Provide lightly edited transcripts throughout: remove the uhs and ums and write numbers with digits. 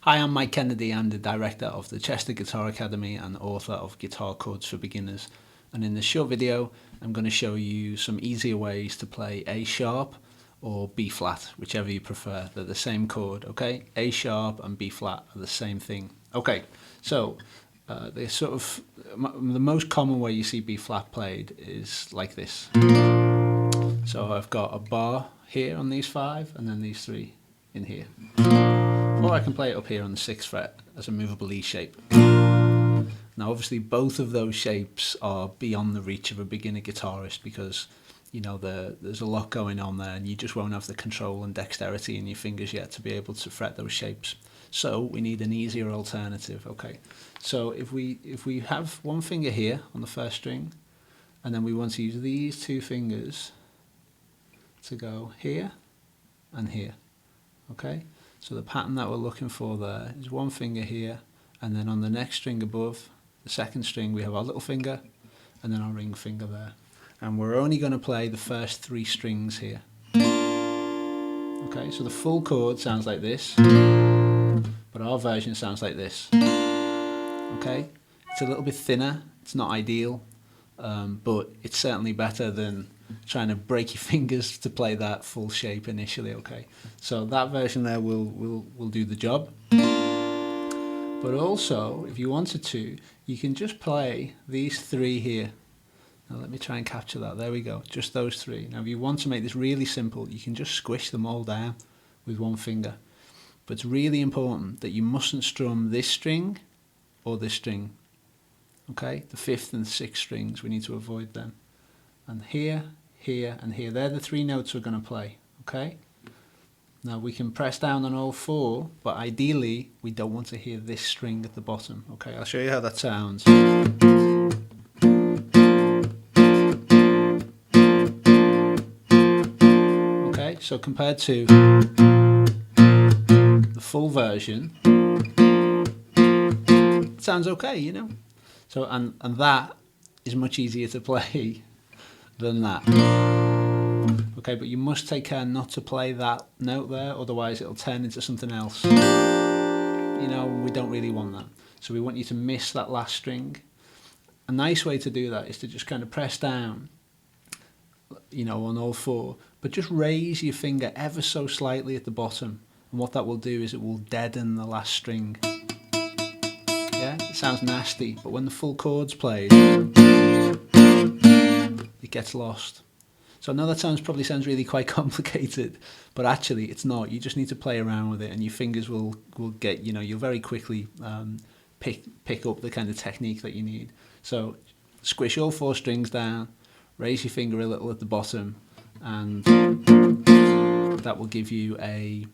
Hi, I'm Mike Kennedy. I'm the director of the Chester Guitar Academy and author of Guitar Chords for Beginners. And in this short video, I'm going to show you some easier ways to play A sharp or B flat, whichever you prefer. They're the same chord, okay? A sharp and B flat are the same thing. Okay, so the most common way you see B flat played is like this. So I've got a bar here on these 5 and then these 3 in here. Or I can play it up here on the 6th fret as a movable E shape. Now obviously both of those shapes are beyond the reach of a beginner guitarist because you know there's a lot going on there and you just won't have the control and dexterity in your fingers yet to be able to fret those shapes. So we need an easier alternative. Okay, so if we have one finger here on the first string and then we want to use these 2 fingers to go here and here, okay? So the pattern that we're looking for there is one finger here, and then on the next string above, the second string, we have our little finger, and then our ring finger there. And we're only going to play the first 3 strings here. Okay, so the full chord sounds like this, but our version sounds like this. Okay, it's a little bit thinner, it's not ideal, but it's certainly better than trying to break your fingers to play that full shape initially. Okay, so that version there will do the job. But also, if you wanted to, you can just play these 3 here. Now let me try and capture that. There we go, just those 3. Now if you want to make this really simple, you can just squish them all down with one finger. But it's really important that you mustn't strum this string or this string. Okay, the 5th and 6th strings, we need to avoid them. And here, here and here, they're the 3 notes we're going to play. Okay, now we can press down on all 4, but ideally we don't want to hear this string at the bottom. Okay, I'll show you how that sounds. Okay, so compared to the full version, it sounds okay, you know. So and that is much easier to play than that. Okay, but you must take care not to play that note there, otherwise it'll turn into something else. You know, we don't really want that. So we want you to miss that last string. A nice way to do that is to just kind of press down, you know, on all 4, but just raise your finger ever so slightly at the bottom. And what that will do is it will deaden the last string. Yeah, it sounds nasty, but when the full chord's played, it gets lost. So I know that probably sounds really quite complicated, but actually it's not. You just need to play around with it and your fingers will get, you know, you'll very quickly pick up the kind of technique that you need. So squish all 4 strings down, raise your finger a little at the bottom, and that will give you a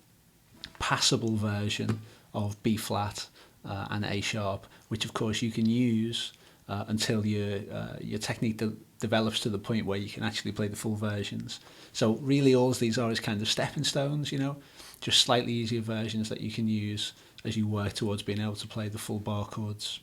passable version of B flat and A sharp, which of course you can use until your technique develops to the point where you can actually play the full versions. So really all these are is kind of stepping stones, you know, just slightly easier versions that you can use as you work towards being able to play the full bar chords.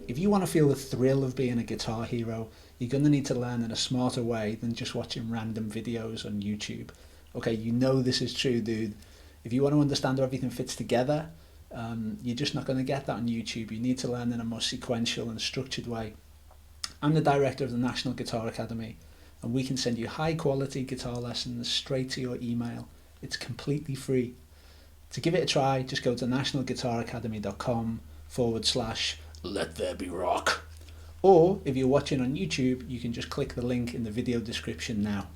If you want to feel the thrill of being a guitar hero, you're going to need to learn in a smarter way than just watching random videos on YouTube. Okay, you know this is true, dude. If you want to understand how everything fits together, you're just not going to get that on YouTube. You need to learn in a more sequential and structured way. I'm the director of the National Guitar Academy, and we can send you high quality guitar lessons straight to your email. It's completely free. To give it a try, just go to nationalguitaracademy.com/let there be rock. Or if you're watching on YouTube, you can just click the link in the video description now.